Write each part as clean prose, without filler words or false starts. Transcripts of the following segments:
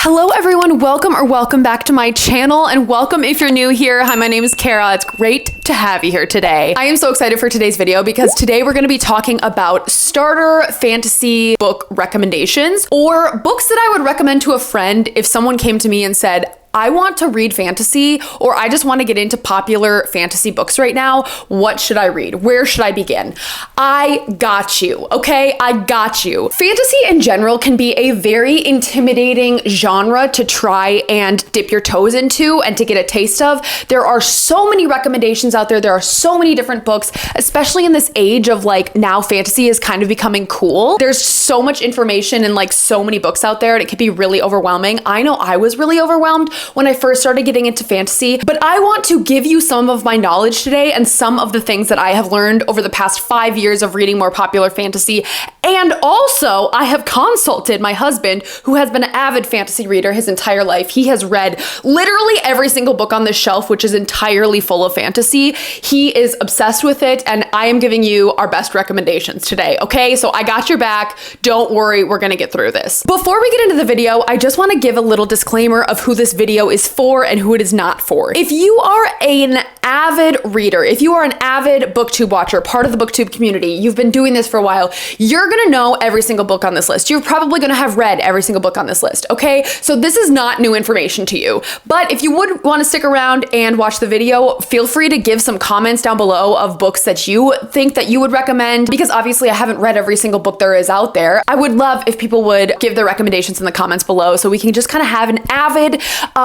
Hello everyone, welcome back to my channel, and welcome if you're new here. Hi, my name is Kara. It's great to have you here today. I am so excited for today's video because today we're going to be talking about starter fantasy book recommendations, or books that I would recommend to a friend if someone came to me and said, I want to read fantasy, or I just want to get into popular fantasy books right now. What should I read? Where should I begin? I got you, okay? I got you. Fantasy in general can be a very intimidating genre to try and dip your toes into and to get a taste of. There are so many recommendations out there. There are so many different books, especially in this age of like now fantasy is kind of becoming cool. There's so much information and like so many books out there, and it can be really overwhelming. I know I was really overwhelmed when I first started getting into fantasy, but I want to give you some of my knowledge today and some of the things that I have learned over the past 5 years of reading more popular fantasy. And also, I have consulted my husband, who has been an avid fantasy reader his entire life. He has read literally every single book on this shelf, which is entirely full of fantasy. He is obsessed with it, and I am giving you our best recommendations today, okay? So I got your back. Don't worry, we're gonna get through this. Before we get into the video, I just wanna give a little disclaimer of who this video is for and who it is not for. If you are an avid reader, if you are an avid booktube watcher, part of the booktube community, you've been doing this for a while, you're gonna know every single book on this list. You're probably gonna have read every single book on this list, okay? So this is not new information to you. But if you would wanna stick around and watch the video, feel free to give some comments down below of books that you think that you would recommend, because obviously I haven't read every single book there is out there. I would love if people would give their recommendations in the comments below so we can just kind of have an avid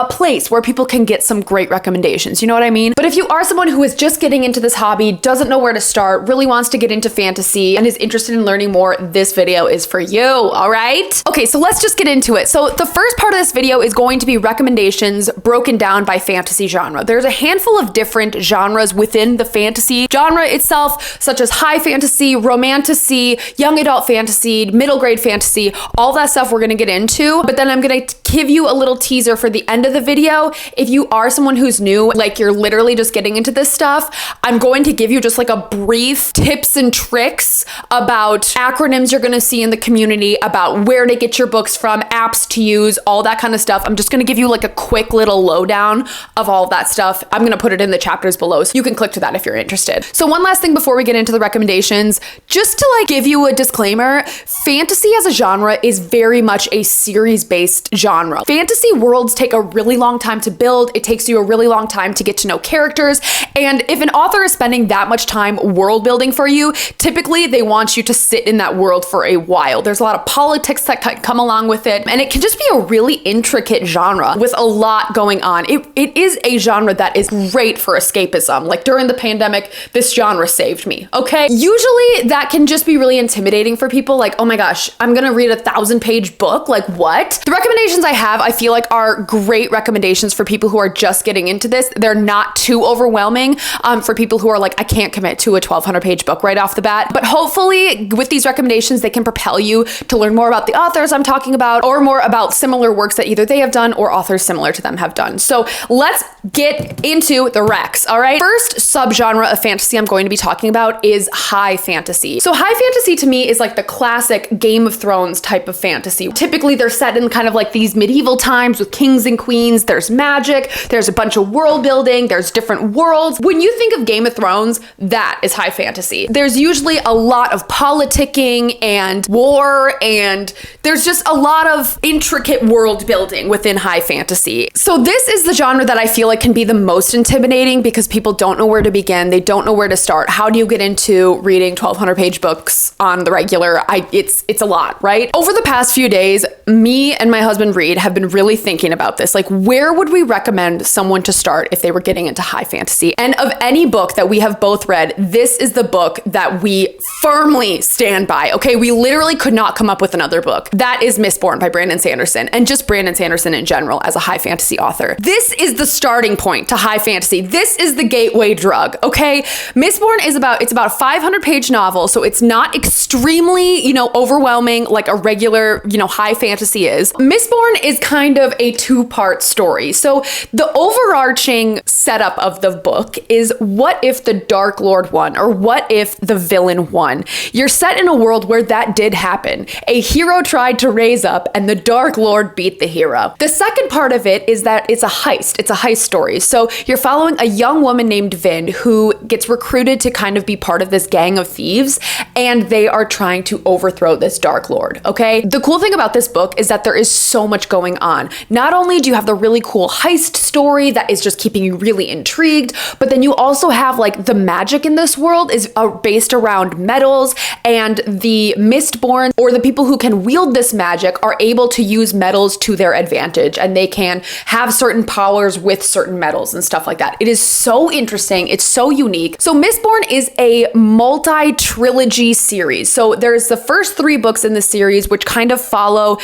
place where people can get some great recommendations. You know what I mean? But if you are someone who is just getting into this hobby, doesn't know where to start, really wants to get into fantasy, and is interested in learning more, this video is for you, all right? Okay, so let's just get into it. So the first part of this video is going to be recommendations broken down by fantasy genre. There's a handful of different genres within the fantasy genre itself, such as high fantasy, romantasy, young adult fantasy, middle grade fantasy, all that stuff we're gonna get into. But then I'm gonna give you a little teaser for the end of the video. If you are someone who's new, like you're literally just getting into this stuff, I'm going to give you just like a brief tips and tricks about acronyms you're gonna see in the community, about where to get your books from, apps to use, all that kind of stuff. I'm just gonna give you like a quick little lowdown of all of that stuff. I'm gonna put it in the chapters below, so you can click to that if you're interested. So one last thing before we get into the recommendations, just to like give you a disclaimer, fantasy as a genre is very much a series-based genre. Fantasy worlds take a really long time to build. It takes you a really long time to get to know characters. And if an author is spending that much time world building for you, typically they want you to sit in that world for a while. There's a lot of politics that come along with it. And it can just be a really intricate genre with a lot going on. It is a genre that is great for escapism. Like during the pandemic, this genre saved me, okay? Usually that can just be really intimidating for people. Like, oh my gosh, I'm gonna read a 1,000-page book. Like what? The recommendations I have, I feel like are great recommendations for people who are just getting into this. They're not too overwhelming for people who are like, I can't commit to a 1,200-page book right off the bat. But hopefully with these recommendations, they can propel you to learn more about the authors I'm talking about, or more about similar works that either they have done or authors similar to them have done. So let's get into the recs, all right? First subgenre of fantasy I'm going to be talking about is high fantasy. So high fantasy to me is like the classic Game of Thrones type of fantasy. Typically they're set in kind of like these medieval times with kings and queens. There's magic, there's a bunch of world building, there's different worlds. When you think of Game of Thrones, that is high fantasy. There's usually a lot of politicking and war, and there's just a lot of intricate world building within high fantasy. So this is the genre that I feel like can be the most intimidating because people don't know where to begin. They don't know where to start. How do you get into reading 1,200-page books on the regular? It's a lot, right? Over the past few days, me and my husband Reed have been really thinking about this. Like, where would we recommend someone to start if they were getting into high fantasy? And of any book that we have both read, this is the book that we firmly stand by, okay? We literally could not come up with another book. That is Mistborn by Brandon Sanderson, and just Brandon Sanderson in general as a high fantasy author. This is the starting point to high fantasy. This is the gateway drug, okay? Mistborn is about a 500-page novel, so it's not extremely, overwhelming like a regular, high fantasy is. Mistborn is kind of a two-part story. So the overarching setup of the book is, what if the Dark Lord won, or what if the villain won? You're set in a world world where that did happen. A hero tried to raise up and the Dark Lord beat the hero. The second part of it is that it's a heist. It's a heist story. So you're following a young woman named Vin who gets recruited to kind of be part of this gang of thieves, and they are trying to overthrow this Dark Lord, okay? The cool thing about this book is that there is so much going on. Not only do you have the really cool heist story that is just keeping you really intrigued, but then you also have like the magic in this world is based around metals, and the Mistborn, or the people who can wield this magic, are able to use metals to their advantage, and they can have certain powers with certain metals and stuff like that. It is so interesting. It's so unique. So Mistborn is a multi-trilogy series. So there's the first 3 books in the series, which kind of follow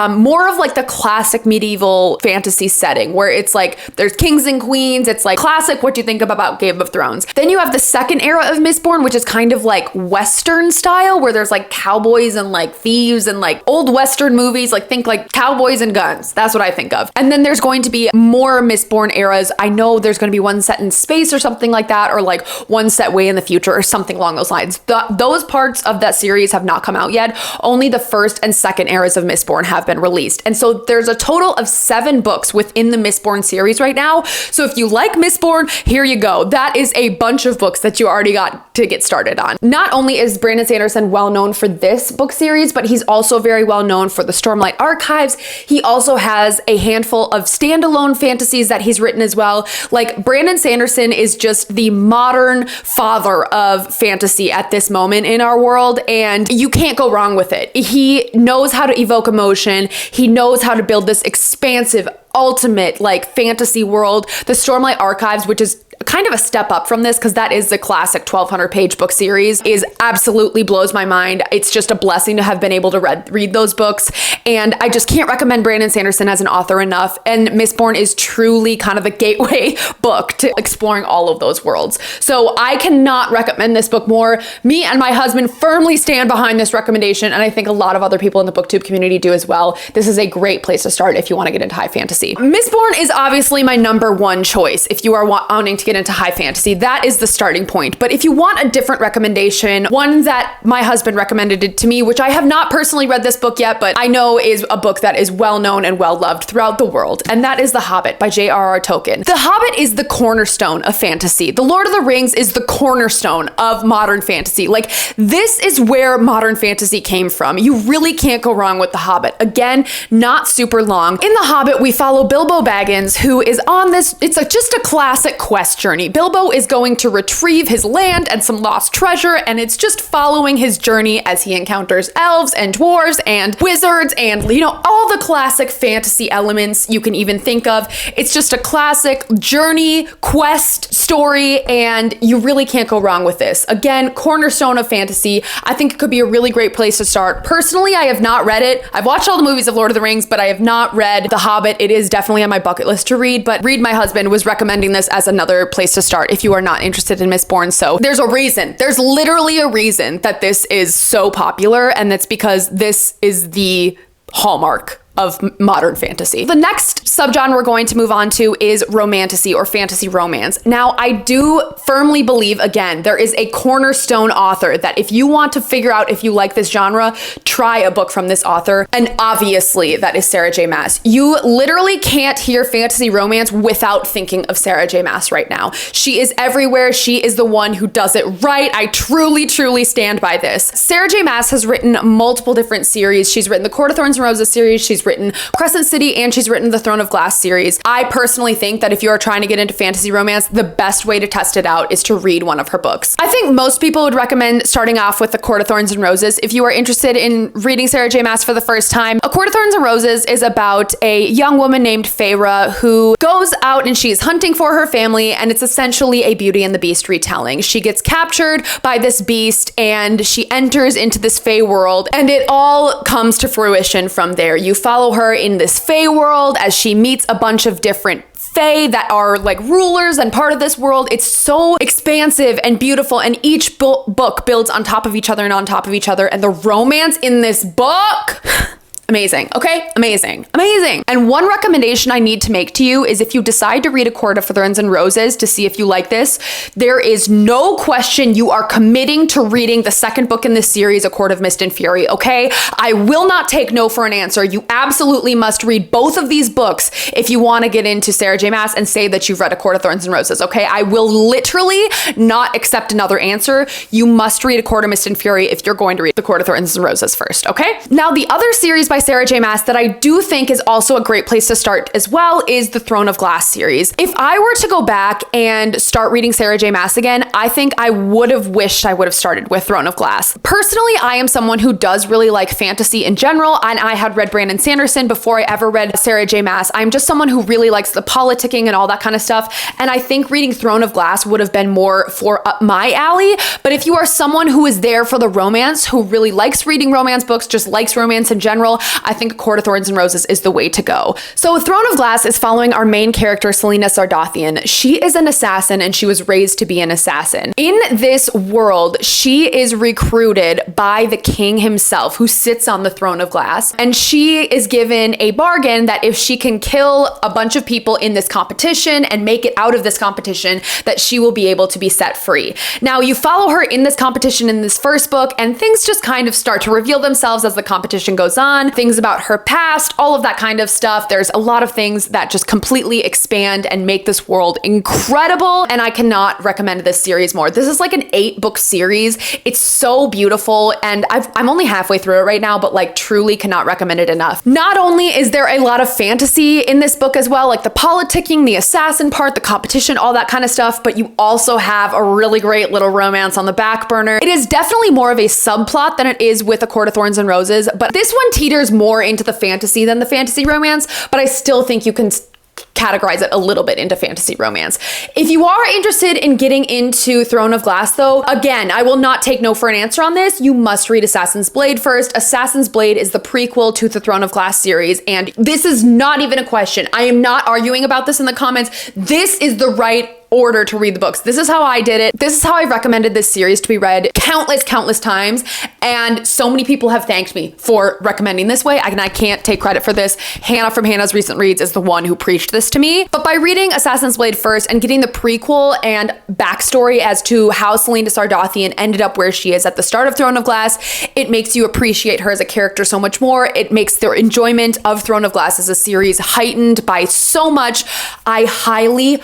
more of like the classic medieval fantasy setting, where it's like there's kings and queens. It's like classic what do you think about Game of Thrones. Then you have the second era of Mistborn, which is kind of like Western style, where there's like cowboys and like thieves and like old Western movies, like think like cowboys and guns. That's what I think of. And then there's going to be more Mistborn eras. I know there's going to be one set in space or something like that, or like one set way in the future or something along those lines. Those parts of that series have not come out yet. Only the first and second eras of Mistborn have been released. And so there's a total of 7 books within the Mistborn series right now. So if you like Mistborn, here you go. That is a bunch of books that you already got to get started on. Not only is Brandon Sanderson well known for this book series, but he's also very well known for the Stormlight Archives. He also has a handful of standalone fantasies that he's written as well. Like, Brandon Sanderson is just the modern father of fantasy at this moment in our world, and you can't go wrong with it. He knows how to evoke emotion. He knows how to build this expansive, ultimate like fantasy world. The Stormlight Archives, which is kind of a step up from this because that is the classic 1,200 page book series, is absolutely blows my mind. It's just a blessing to have been able to read those books, and I just can't recommend Brandon Sanderson as an author enough. And Mistborn is truly kind of a gateway book to exploring all of those worlds. So I cannot recommend this book more. Me and my husband firmly stand behind this recommendation, and I think a lot of other people in the booktube community do as well. This is a great place to start if you want to get into high fantasy. Mistborn is obviously my number 1 choice if you are wanting to get into high fantasy. That is the starting point. But if you want a different recommendation, one that my husband recommended it to me, which I have not personally read this book yet, but I know is a book that is well known and well loved throughout the world, and that is The Hobbit by J.R.R. Tolkien. The Hobbit is the cornerstone of fantasy. The Lord of the Rings is the cornerstone of modern fantasy. Like, this is where modern fantasy came from. You really can't go wrong with The Hobbit. Again, not super long. In The Hobbit, we follow Bilbo Baggins, who is on this, just a classic quest journey. Bilbo is going to retrieve his land and some lost treasure, and it's just following his journey as he encounters elves and dwarves and wizards and, you know, all the classic fantasy elements you can even think of. It's just a classic journey, quest story, and you really can't go wrong with this. Again, cornerstone of fantasy. I think it could be a really great place to start. Personally, I have not read it. I've watched all the movies of Lord of the Rings, but I have not read The Hobbit. It is definitely on my bucket list to read, but Reed, my husband, was recommending this as another place to start if you are not interested in Mistborn. So there's a reason. There's literally a reason that this is so popular, and that's because this is the hallmark of modern fantasy. The next subgenre we're going to move on to is romantasy or fantasy romance. Now, I do firmly believe, again, there is a cornerstone author that if you want to figure out if you like this genre, try a book from this author. And obviously that is Sarah J Maas. You literally can't hear fantasy romance without thinking of Sarah J Maas right now. She is everywhere. She is the one who does it right. I truly, truly stand by this. Sarah J Maas has written multiple different series. She's written the Court of Thorns and Roses series. She's written Crescent City, and she's written the Throne of Glass series. I personally think that if you are trying to get into fantasy romance, the best way to test it out is to read one of her books. I think most people would recommend starting off with the Court of Thorns and Roses. If you are interested in reading Sarah J Maas for the first time, A Court of Thorns and Roses is about a young woman named Feyre who goes out and she's hunting for her family, and it's essentially a Beauty and the Beast retelling. She gets captured by this beast and she enters into this Fey world, and it all comes to fruition from there. You follow her in this Fey world as she meets a bunch of different Fae that are like rulers and part of this world. It's so expansive and beautiful, and each book builds on top of each other and on top of each other, and the romance in this book Amazing. Okay. Amazing. Amazing. And one recommendation I need to make to you is if you decide to read A Court of Thorns and Roses to see if you like this, there is no question you are committing to reading the second book in this series, A Court of Mist and Fury. Okay. I will not take no for an answer. You absolutely must read both of these books if you want to get into Sarah J Maas and say that you've read A Court of Thorns and Roses. Okay. I will literally not accept another answer. You must read A Court of Mist and Fury if you're going to read The Court of Thorns and Roses first. Okay. Now, the other series by Sarah J Maas that I do think is also a great place to start as well is the Throne of Glass series. If I were to go back and start reading Sarah J Maas again, I think I would have wished I would have started with Throne of Glass. Personally, I am someone who does really like fantasy in general, and I had read Brandon Sanderson before I ever read Sarah J Maas. I'm just someone who really likes the politicking and all that kind of stuff, and I think reading Throne of Glass would have been more for up my alley. But if you are someone who is there for the romance, who really likes reading romance books, just likes romance in general, I think A Court of Thorns and Roses is the way to go. So Throne of Glass is following our main character, Selena Sardathian. She is an assassin and she was raised to be an assassin. In this world, she is recruited by the king himself, who sits on the Throne of Glass, and she is given a bargain that if she can kill a bunch of people in this competition and make it out of this competition, that she will be able to be set free. Now, you follow her in this competition in this first book, and things just kind of start to reveal themselves as the competition goes on. Things about her past, all of that kind of stuff. There's a lot of things that just completely expand and make this world incredible, and I cannot recommend this series more. This is like an 8-book series. It's so beautiful, and I'm only halfway through it right now, but like truly cannot recommend it enough. Not only is there a lot of fantasy in this book as well, like the politicking, the assassin part, the competition, all that kind of stuff, but you also have a really great little romance on the back burner. It is definitely more of a subplot than it is with A Court of Thorns and Roses, but this one teeters more into the fantasy than the fantasy romance, but I still think you can categorize it a little bit into fantasy romance. If you are interested in getting into Throne of Glass though, again, I will not take no for an answer on this. You must read Assassin's Blade first. Assassin's Blade is the prequel to the Throne of Glass series, and this is not even a question. I am not arguing about this in the comments. This is the right order to read the books. This is how I did it. This is how I recommended this series to be read countless times. And so many people have thanked me for recommending this way. I can't take credit for this. Hannah from Hannah's Recent Reads is the one who preached this to me. But by reading Assassin's Blade first and getting the prequel and backstory as to how Selena Sardathian ended up where she is at the start of Throne of Glass, it makes you appreciate her as a character so much more. It makes their enjoyment of Throne of Glass as a series heightened by so much. I highly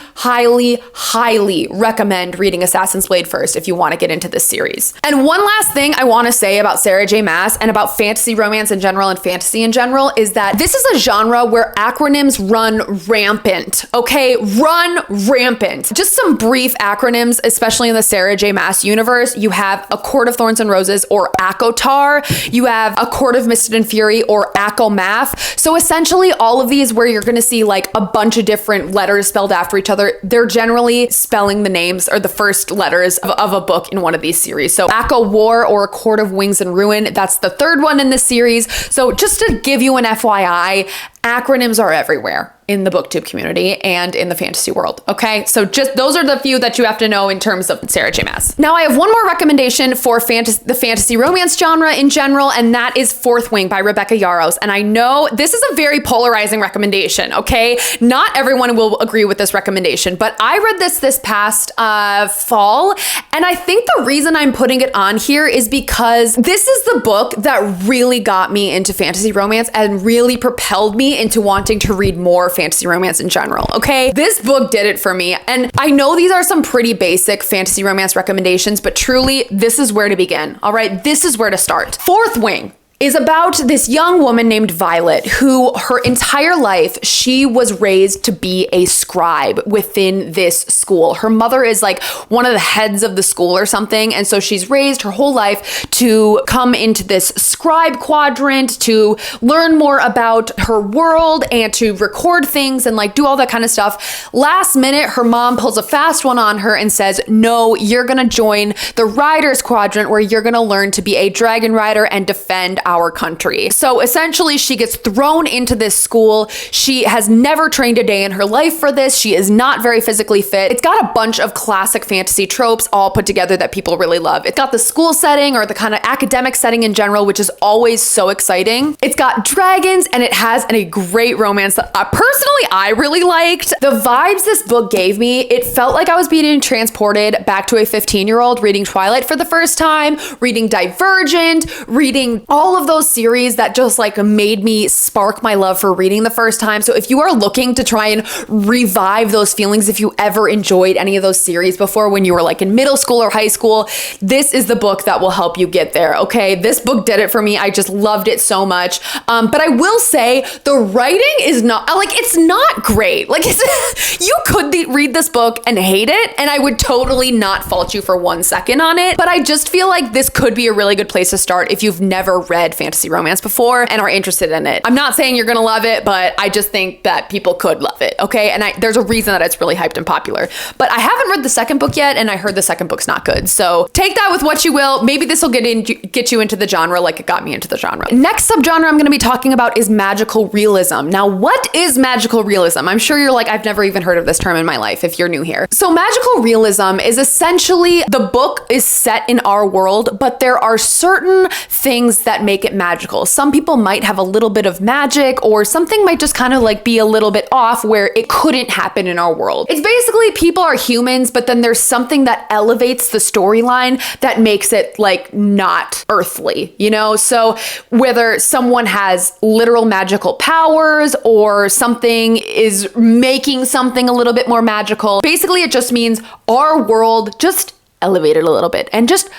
recommend reading Assassin's Blade first if you want to get into this series. And one last thing I want to say about Sarah J Maas and about fantasy romance in general and fantasy in general is that this is a genre where acronyms run rampant, okay? Run rampant. Just some brief acronyms, especially in the Sarah J Maas universe. You have A Court of Thorns and Roses, or ACOTAR. You have A Court of Mist and Fury, or ACOMAF. So essentially all of these where you're going to see like a bunch of different letters spelled after each other, they're generally spelling the names or the first letters of a book in one of these series. So ACO War, or A Court of Wings and Ruin, that's the third one in this series. So just to give you an FYI, acronyms are everywhere in the booktube community and in the fantasy world. Okay, so just those are the few that you have to know in terms of Sarah J Maas. Now I have one more recommendation for the fantasy romance genre in general, and that is Fourth Wing by Rebecca Yarros. And I know this is a very polarizing recommendation, okay? Not everyone will agree with this recommendation, but I read this past fall, and I think the reason I'm putting it on here is because this is the book that really got me into fantasy romance and really propelled me into wanting to read more fantasy romance in general, okay? This book did it for me, and I know these are some pretty basic fantasy romance recommendations, but truly, this is where to begin, all right? This is where to start. Fourth Wing is about this young woman named Violet, who her entire life, she was raised to be a scribe within this school. Her mother is like one of the heads of the school or something, and so she's raised her whole life to come into this scribe quadrant, to learn more about her world and to record things and like do all that kind of stuff. Last minute, her mom pulls a fast one on her and says, no, you're gonna join the riders quadrant where you're gonna learn to be a dragon rider and defend our country. So essentially she gets thrown into this school. She has never trained a day in her life for this. She is not very physically fit. It's got a bunch of classic fantasy tropes all put together that people really love. It's got the school setting or the kind of academic setting in general, which is always so exciting. It's got dragons and it has a great romance that I really liked. The vibes this book gave me, it felt like I was being transported back to a 15-year-old reading Twilight for the first time, reading Divergent, reading all of those series that just like made me spark my love for reading the first time. So if you are looking to try and revive those feelings, if you ever enjoyed any of those series before when you were like in middle school or high school, this is the book that will help you get there, okay? This book did it for me. I just loved it so much. But I will say the writing is not, like, it's not great. Like, you could read this book and hate it, and I would totally not fault you for 1 second on it. But I just feel like this could be a really good place to start if you've never read fantasy romance before and are interested in it. I'm not saying you're gonna love it, but I just think that people could love it, okay? And there's a reason that it's really hyped and popular. But I haven't read the second book yet, and I heard the second book's not good. So take that with what you will. Maybe this will get you into the genre like it got me into the genre. Next subgenre I'm gonna be talking about is magical realism. Now, what is magical realism? I'm sure you're like, I've never even heard of this term in my life if you're new here. So magical realism is essentially the book is set in our world, but there are certain things that make it magical. Some people might have a little bit of magic, or something might just kind of like be a little bit off where it couldn't happen in our world. It's basically people are humans, but then there's something that elevates the storyline that makes it like not earthly, you know? So whether someone has literal magical powers or something is making something a little bit more magical, basically it just means our world just elevated a little bit and just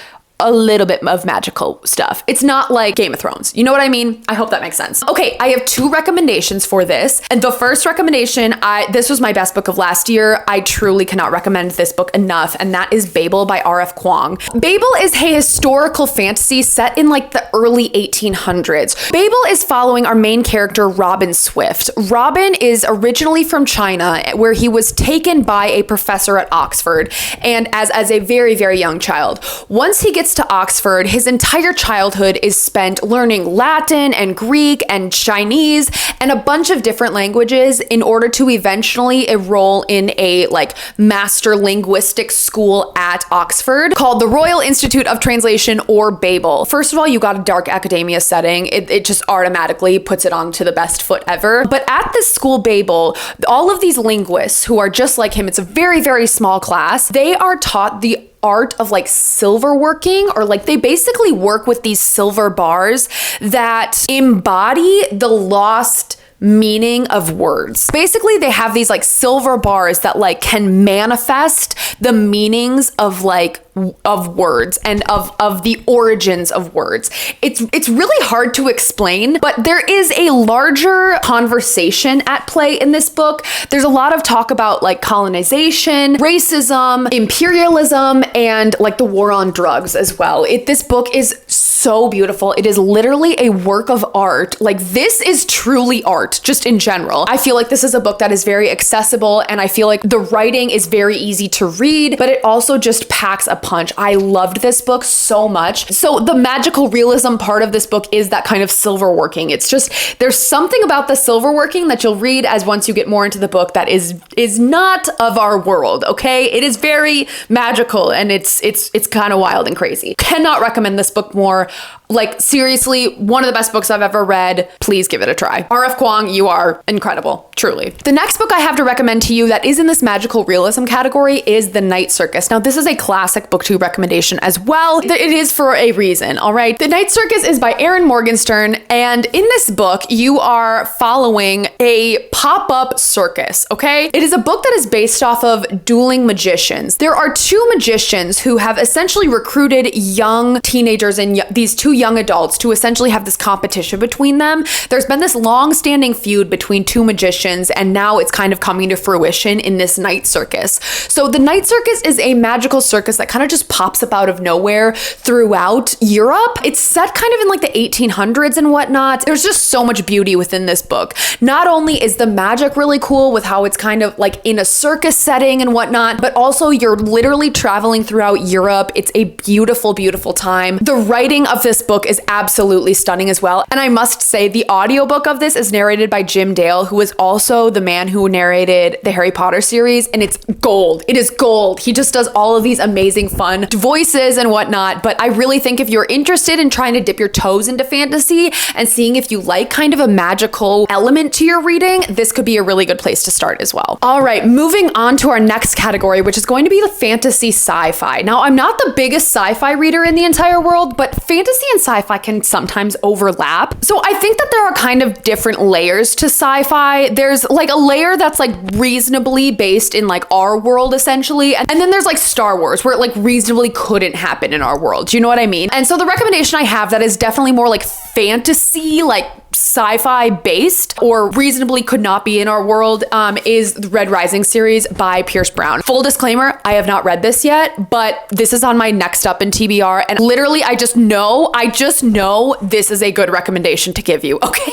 a little bit of magical stuff. It's not like Game of Thrones. You know what I mean? I hope that makes sense. Okay, I have 2 recommendations for this. And the first recommendation, this was my best book of last year. I truly cannot recommend this book enough, and that is Babel by R.F. Kuang. Babel is a historical fantasy set in like the early 1800s. Babel is following our main character, Robin Swift. Robin is originally from China, where he was taken by a professor at Oxford, and as a very, very young child. Once he gets to Oxford, his entire childhood is spent learning Latin and Greek and Chinese and a bunch of different languages in order to eventually enroll in a like master linguistic school at Oxford called the Royal Institute of Translation, or Babel. First of all, you got a dark academia setting. It just automatically puts it on to the best foot ever. But at this school, Babel, all of these linguists who are just like him, it's a very, very small class. They are taught the art of like silver working, or like they basically work with these silver bars that embody the lost meaning of words. Basically, they have these like silver bars that like can manifest the meanings of like of words and of the origins of words. It's really hard to explain, but there is a larger conversation at play in this book. There's a lot of talk about like colonization, racism, imperialism, and like the war on drugs as well. This book is so beautiful. It is literally a work of art. Like, this is truly art, just in general. I feel like this is a book that is very accessible, and I feel like the writing is very easy to read, but it also just packs a punch. I loved this book so much. So the magical realism part of this book is that kind of silver working. It's just, there's something about the silver working that you'll read as once you get more into the book that is not of our world, okay? It is very magical, and it's kind of wild and crazy. Cannot recommend this book more. Like, seriously, one of the best books I've ever read. Please give it a try. R.F. Kuang, you are incredible, truly. The next book I have to recommend to you that is in this magical realism category is The Night Circus. Now, this is a classic booktube recommendation as well. It is for a reason, all right? The Night Circus is by Erin Morgenstern, and in this book, you are following a pop-up circus, okay? It is a book that is based off of dueling magicians. There are 2 magicians who have essentially recruited young teenagers and these 2 young adults to essentially have this competition between them. There's been this long-standing feud between 2 magicians, and now it's kind of coming to fruition in this night circus. So the night circus is a magical circus that kind of just pops up out of nowhere throughout Europe. It's set kind of in like the 1800s and whatnot. There's just so much beauty within this book. Not only is the magic really cool with how it's kind of like in a circus setting and whatnot, but also you're literally traveling throughout Europe. It's a beautiful, beautiful time. The writing, of this book is absolutely stunning as well. And I must say the audiobook of this is narrated by Jim Dale, who is also the man who narrated the Harry Potter series, and it's gold. It is gold. He just does all of these amazing fun voices and whatnot. But I really think if you're interested in trying to dip your toes into fantasy and seeing if you like kind of a magical element to your reading, this could be a really good place to start as well. All right, moving on to our next category, which is going to be the fantasy sci-fi. Now, I'm not the biggest sci-fi reader in the entire world, but fantasy and sci-fi can sometimes overlap. So I think that there are kind of different layers to sci-fi. There's like a layer that's like reasonably based in like our world essentially. And then there's like Star Wars where it like reasonably couldn't happen in our world. Do you know what I mean? And so the recommendation I have that is definitely more like fantasy, like sci-fi based or reasonably could not be in our world is the Red Rising series by Pierce Brown. Full disclaimer, I have not read this yet, but this is on my next up in TBR, and literally I just know this is a good recommendation to give you, okay?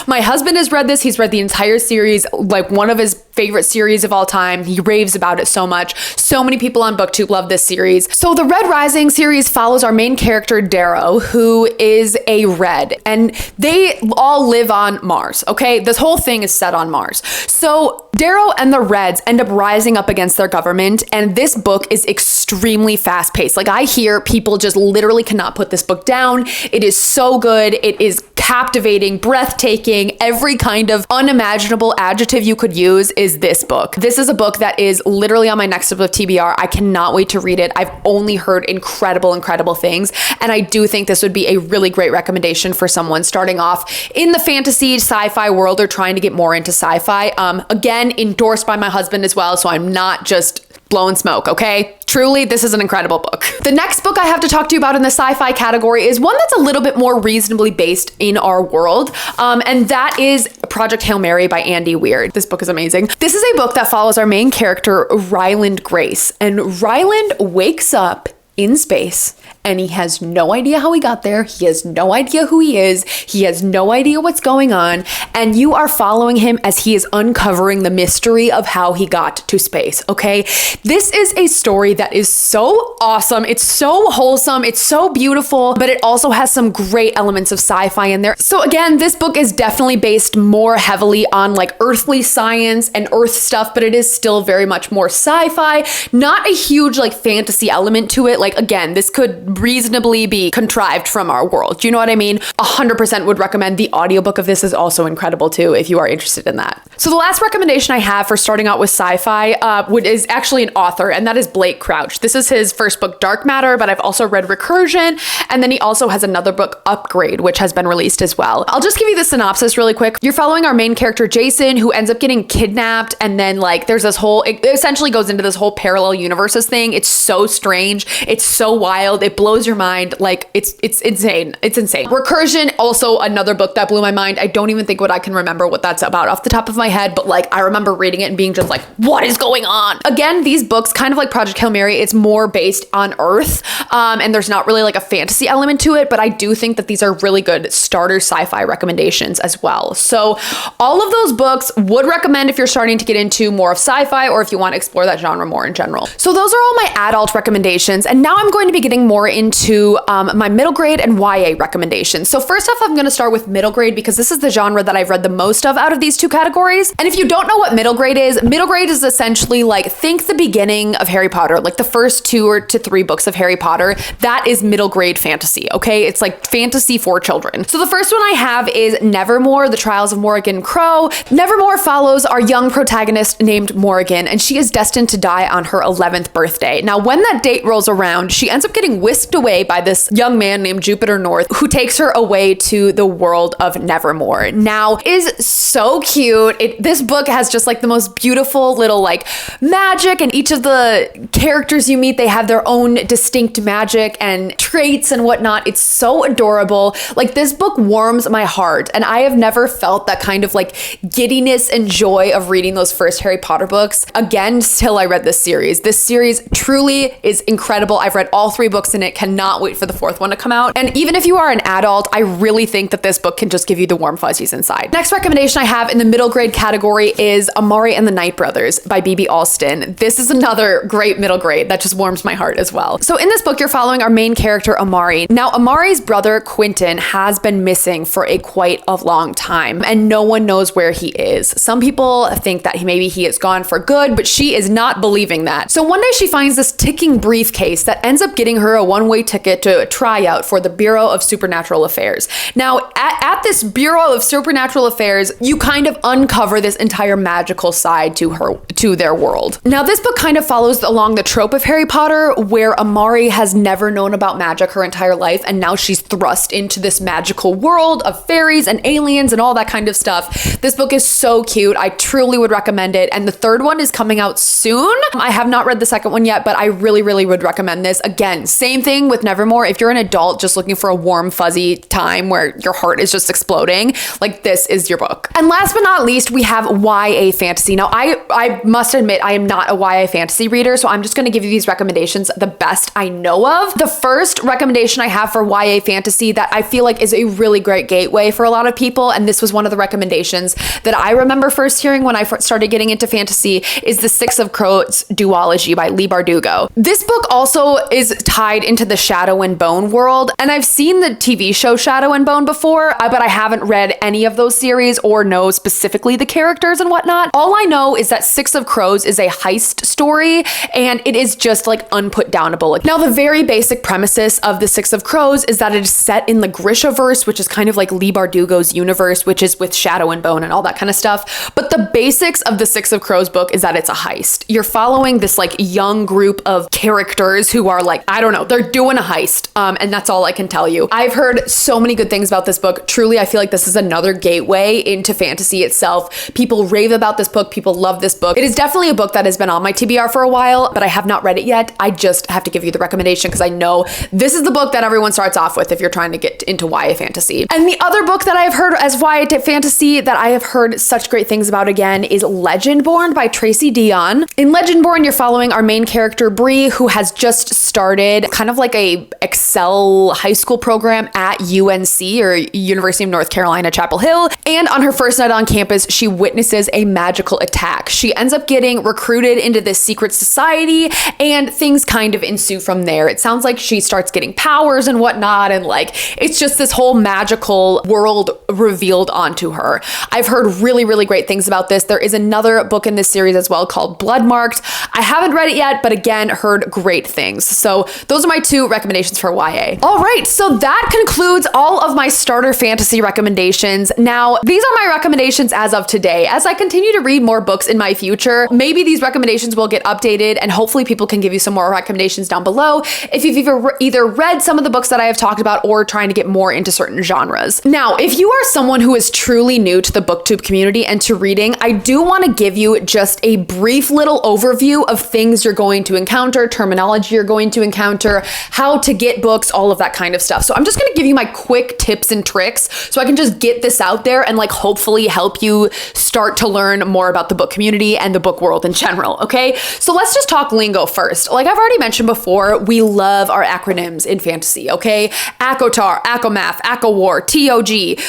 My husband has read this. He's read the entire series, like one of his favorite series of all time. He raves about it so much. So many people on BookTube love this series. So the Red Rising series follows our main character, Darrow, who is a Red, and they all live on Mars, okay? This whole thing is set on Mars. So Darrow and the Reds end up rising up against their government, and this book is extremely fast paced. Like I hear people just literally cannot put this book down. It is so good. It is captivating, breathtaking, every kind of unimaginable adjective you could use is this book. This is a book that is literally on my next up of TBR. I cannot wait to read it. I've only heard incredible things, and I do think this would be a really great recommendation for someone starting off in the fantasy sci-fi world or trying to get more into sci-fi. Again, endorsed by my husband as well, so I'm not just blowing smoke, okay? Truly, this is an incredible book. The next book I have to talk to you about in the sci-fi category is one that's a little bit more reasonably based in our world, and that is Project Hail Mary by Andy Weir. This book is amazing. This is a book that follows our main character, Ryland Grace, and Ryland wakes up in space and he has no idea how he got there. He has no idea who he is. He has no idea what's going on. And you are following him as he is uncovering the mystery of how he got to space, okay? This is a story that is so awesome. It's so wholesome. It's so beautiful, but it also has some great elements of sci-fi in there. So again, this book is definitely based more heavily on like earthly science and earth stuff, but it is still very much more sci-fi. Not a huge like fantasy element to it. Like again, this could reasonably be contrived from our world. Do you know what I mean? 100% would recommend. The audiobook of this is also incredible too, if you are interested in that. So the last recommendation I have for starting out with sci-fi is actually an author, and that is Blake Crouch. This is his first book, Dark Matter, but I've also read Recursion, and then he also has another book, Upgrade, which has been released as well. I'll just give you the synopsis really quick. You're following our main character, Jason, who ends up getting kidnapped, and then like there's this whole, it essentially goes into this whole parallel universes thing. It's so strange. It's so wild. It blows your mind. Like it's insane. It's insane. Recursion, also another book that blew my mind. I don't even think I can remember what that's about off the top of my head, but like I remember reading it and being just like, what is going on? Again, these books, kind of like Project Hail Mary, it's more based on Earth, and there's not really like a fantasy element to it, but I do think that these are really good starter sci-fi recommendations as well. So all of those books would recommend if you're starting to get into more of sci-fi or if you want to explore that genre more in general. So those are all my adult recommendations, and now I'm going to be getting more into my middle grade and YA recommendations. So first off, I'm going to start with middle grade because this is the genre that I've read the most of out of these two categories. And if you don't know what middle grade is essentially like, think the beginning of Harry Potter, like the first 2 to 3 books of Harry Potter. That is middle grade fantasy, okay? It's like fantasy for children. So the first one I have is Nevermore, The Trials of Morrigan Crow. Nevermore follows our young protagonist named Morrigan, and she is destined to die on her 11th birthday. Now, when that date rolls around, she ends up getting whisked away by this young man named Jupiter North, who takes her away to the world of Nevermore. Now, is so cute. This book has just like the most beautiful little like magic, and each of the characters you meet, they have their own distinct magic and traits and whatnot. It's so adorable. Like, this book warms my heart, and I have never felt that kind of like giddiness and joy of reading those first Harry Potter books again till I read this series. This series truly is incredible. I've read all 3 books in it. Cannot wait for the fourth one to come out. And even if you are an adult, I really think that this book can just give you the warm fuzzies inside. Next recommendation I have in the middle grade category is Amari and the Night Brothers by B.B. Alston. This is another great middle grade that just warms my heart as well. So in this book, you're following our main character, Amari. Now, Amari's brother, Quentin, has been missing for quite a long time, and no one knows where he is. Some people think that maybe he is gone for good, but she is not believing that. So one day she finds this ticking briefcase that ends up getting her a one-way ticket to a tryout for the Bureau of Supernatural Affairs. Now, at this Bureau of Supernatural Affairs, you kind of uncover this entire magical side to their world. Now, this book kind of follows along the trope of Harry Potter, where Amari has never known about magic her entire life, and now she's thrust into this magical world of fairies and aliens and all that kind of stuff. This book is so cute. I truly would recommend it. And the third one is coming out soon. I have not read the second one yet, but I really, really would recommend this. Again, same thing with Nevermore. If you're an adult just looking for a warm, fuzzy time where your heart is just exploding, like, this is your book. And last but not least, we have YA fantasy. Now, I must admit, I am not a YA fantasy reader, so I'm just going to give you these recommendations the best I know of. The first recommendation I have for YA fantasy that I feel like is a really great gateway for a lot of people, and this was one of the recommendations that I remember first hearing when I started getting into fantasy, is The Six of Crows duology by Leigh Bardugo. This book also is tied into the Shadow and Bone world, and I've seen the TV show Shadow and Bone before, but I haven't read any of those series or know specifically the characters and whatnot. All I know is that Six of Crows is a heist story, and it is just like unputdownable. Now, the very basic premises of The Six of Crows is that it is set in the Grishaverse, which is kind of like Leigh Bardugo's universe, which is with Shadow and Bone and all that kind of stuff. But the basics of the Six of Crows book is that it's a heist. You're following this like young group of characters who are like, I don't know, they're doing a heist. And that's all I can tell you. I've heard so many good things about this book. Truly, I feel like this is another gateway into fantasy itself. People rave about this book. People love this book. It is definitely a book that has been on my TBR for a while, but I have not read it yet. I just have to give you the recommendation because I know this is the book that everyone starts off with if you're trying to get into YA fantasy. And the other book that I've heard as YA fantasy that I have heard such great things about again is Legendborn by Tracy Dion. In Legendborn, you're following our main character, Bree, who has just started kind of like a Excel high school program at UNC, or University of North Carolina, Chapel Hill. And on her first night on campus, she witnesses a magical attack. She ends up getting recruited into this secret society, and things kind of ensue from there. It sounds like she starts getting powers and whatnot, and like, it's just this whole magical world revealed onto her. I've heard really, really great things about this. There is another book in this series as well called Bloodmarked. I haven't read it yet, but again, heard great things. So those are my two recommendations for YA. All right, so that concludes all of my starter fantasy recommendations. Now, these are my recommendations as of today. As I continue to read more books in my future, maybe these recommendations will get updated, and hopefully people can give you some more recommendations down below if you've either read some of the books that I have talked about or trying to get more into certain genres. Now, if you are someone who is truly new to the booktube community and to reading, I do want to give you just a brief little overview of things you're going to encounter, terminology you're going to encounter, how to get books, all of that kind of stuff. So I'm just going to give you my quick tips and tricks so I can just get this out there and like hopefully help you start to learn more about the book community and the book world in general, okay? So let's just talk lingo first. Like I've already mentioned before, we love our acronyms in fantasy, okay? ACOTAR, ACOMAF, ACOWAR, TOG,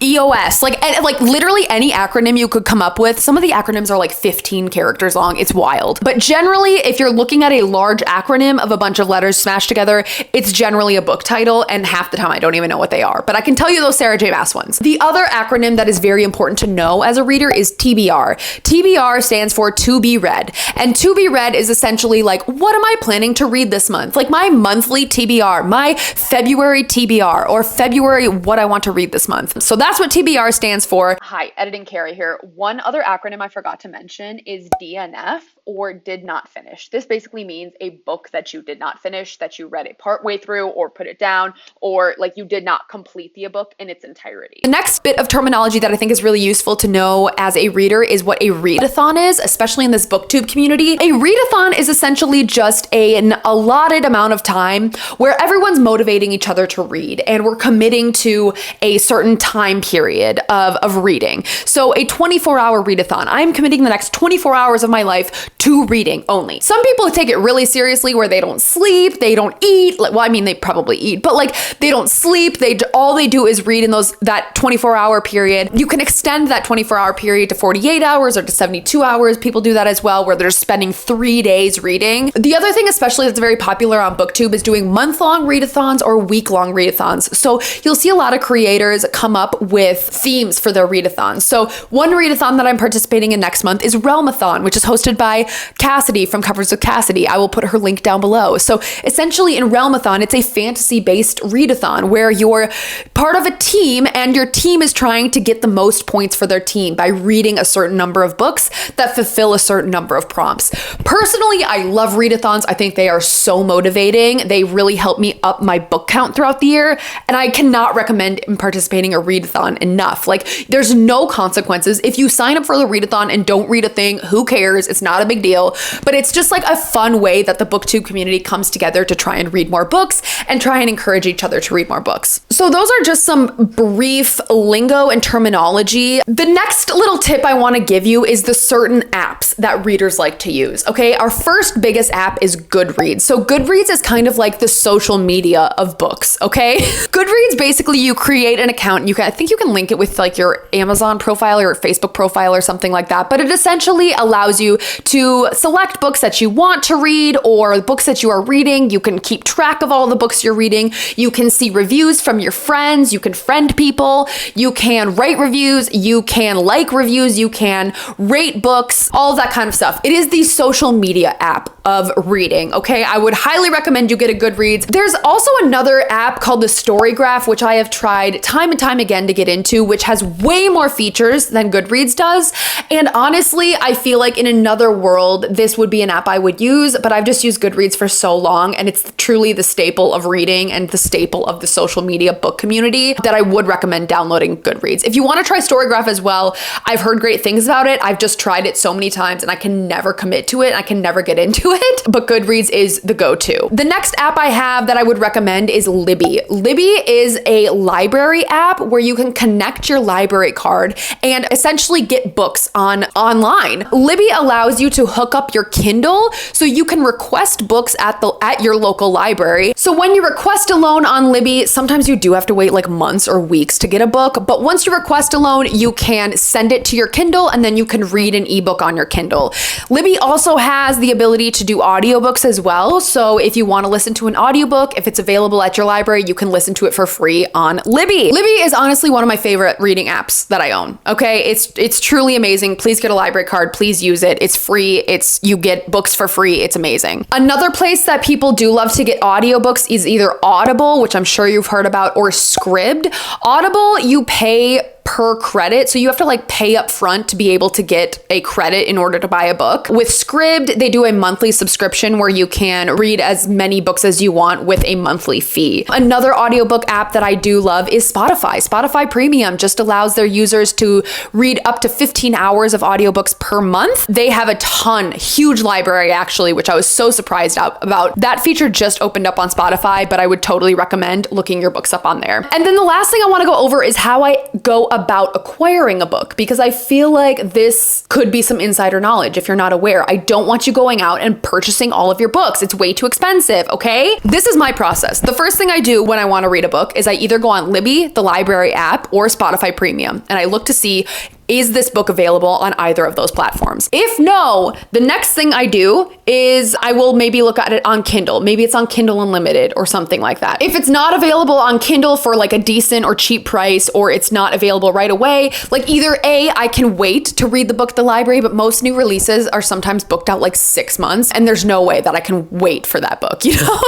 EOS, like literally any acronym you could come up with. Some of the acronyms are like 15 characters long. It's wild. But generally, if you're looking at a large acronym of a bunch of letters smashed together, it's generally a book title, and half the time I don't even know what they are. But I can tell you those Sarah J Maas ones. The other acronym that is very important to know as a reader is TBR. TBR stands for to be read. And to be read is essentially like, what am I planning to read this month? Like my monthly TBR, my February TBR, or February what I want to read this month. So that's what TBR stands for. Hi, Editing Carrie here. One other acronym I forgot to mention is DNF, or did not finish. This basically means a book that you did not finish, that you read it partway through or put it down, or like you did not complete the book in its entirety. The next bit of terminology that I think is really useful to know as a reader is what a readathon is, especially in this booktube community. A readathon is essentially just an allotted amount of time where everyone's motivating each other to read, and we're committing to a certain time time period of reading. So a 24-hour readathon. I'm committing the next 24 hours of my life to reading only. Some people take it really seriously where they don't sleep, they don't eat. Well, I mean, they probably eat, but like they don't sleep. All they do is read in that 24-hour period. You can extend that 24-hour period to 48 hours or to 72 hours. People do that as well, where they're spending 3 days reading. The other thing, especially that's very popular on BookTube, is doing month-long readathons or week-long readathons. So you'll see a lot of creators come up with themes for their readathons. So one readathon that I'm participating in next month is Realmathon, which is hosted by Cassidy from Covers with Cassidy. I will put her link down below. So essentially in Realmathon, it's a fantasy-based readathon where you're part of a team and your team is trying to get the most points for their team by reading a certain number of books that fulfill a certain number of prompts. Personally, I love readathons. I think they are so motivating. They really help me up my book count throughout the year, and I cannot recommend participating in a readathon enough. Like, there's no consequences. If you sign up for the readathon and don't read a thing, who cares? It's not a big deal, but it's just like a fun way that the BookTube community comes together to try and read more books and try and encourage each other to read more books. So those are just some brief lingo and terminology. The next little tip I want to give you is the certain apps that readers like to use. Okay, our first biggest app is Goodreads. So Goodreads is kind of like the social media of books, okay? Goodreads, basically you create an account. I think you can link it with like your Amazon profile or your Facebook profile or something like that, but it essentially allows you to select books that you want to read or books that you are reading. You can keep track of all the books you're reading. You can see reviews from your friends. You can friend people. You can write reviews. You can like reviews. You can rate books, all of that kind of stuff. It is the social media app of reading, okay? I would highly recommend you get a Goodreads. There's also another app called the Storygraph, which I have tried time and time again to get into, which has way more features than Goodreads does. And honestly, I feel like in another world, this would be an app I would use, but I've just used Goodreads for so long, and it's truly the staple of reading and the staple of the social media book community that I would recommend downloading Goodreads. If you want to try Storygraph as well, I've heard great things about it. I've just tried it so many times and I can never commit to it. I can never get into it, but Goodreads is the go-to. The next app I have that I would recommend is Libby. Libby is a library app where you can connect your library card and essentially get books online. Libby allows you to hook up your Kindle so you can request books at your local library. So when you request a loan on Libby, sometimes you do have to wait like months or weeks to get a book, but once you request a loan, you can send it to your Kindle and then you can read an ebook on your Kindle. Libby also has the ability to do audiobooks as well. So if you want to listen to an audiobook, if it's available at your library, you can listen to it for free on Libby. Libby is honestly one of my favorite reading apps that I own. Okay, it's truly amazing. Please get a library card. Please use it. It's free. You get books for free. It's amazing. Another place that people do love to get audiobooks is either Audible, which I'm sure you've heard about, or Scribd. Audible, you pay per credit. So you have to like pay up front to be able to get a credit in order to buy a book. With Scribd, they do a monthly subscription where you can read as many books as you want with a monthly fee. Another audiobook app that I do love is Spotify. Spotify Premium just allows their users to read up to 15 hours of audiobooks per month. They have a huge library actually, which I was so surprised about. That feature just opened up on Spotify, but I would totally recommend looking your books up on there. And then the last thing I want to go over is how I go about acquiring a book, because I feel like this could be some insider knowledge if you're not aware. I don't want you going out and purchasing all of your books. It's way too expensive, okay? This is my process. The first thing I do when I want to read a book is I either go on Libby, the library app, or Spotify Premium, and I look to see, is this book available on either of those platforms? If no, the next thing I do is I will maybe look at it on Kindle. Maybe it's on Kindle Unlimited or something like that. If it's not available on Kindle for like a decent or cheap price, or it's not available right away, like either A, I can wait to read the book at the library, but most new releases are sometimes booked out like 6 months, and there's no way that I can wait for that book, you know?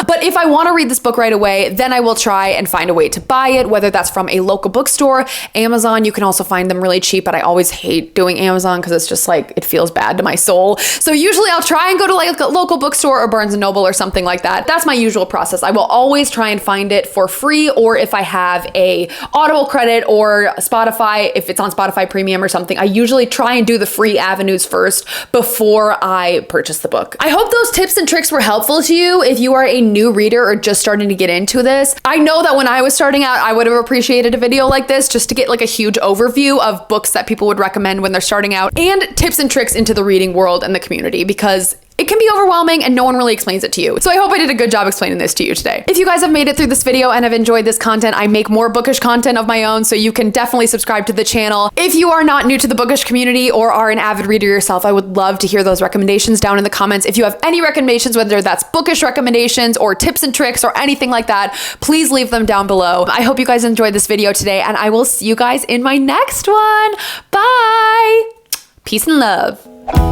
But if I want to read this book right away, then I will try and find a way to buy it, whether that's from a local bookstore, Amazon. You can also find them really cheap cheap, but I always hate doing Amazon because it's just like, it feels bad to my soul. So usually I'll try and go to like a local bookstore or Barnes & Noble or something like that. That's my usual process. I will always try and find it for free, or if I have a Audible credit or Spotify, if it's on Spotify Premium or something, I usually try and do the free avenues first before I purchase the book. I hope those tips and tricks were helpful to you if you are a new reader or just starting to get into this. I know that when I was starting out, I would have appreciated a video like this just to get like a huge overview of books that people would recommend when they're starting out, and tips and tricks into the reading world and the community, because it can be overwhelming and no one really explains it to you. So I hope I did a good job explaining this to you today. If you guys have made it through this video and have enjoyed this content, I make more bookish content of my own, so you can definitely subscribe to the channel. If you are not new to the bookish community or are an avid reader yourself, I would love to hear those recommendations down in the comments. If you have any recommendations, whether that's bookish recommendations or tips and tricks or anything like that, please leave them down below. I hope you guys enjoyed this video today, and I will see you guys in my next one. Bye! Peace and love.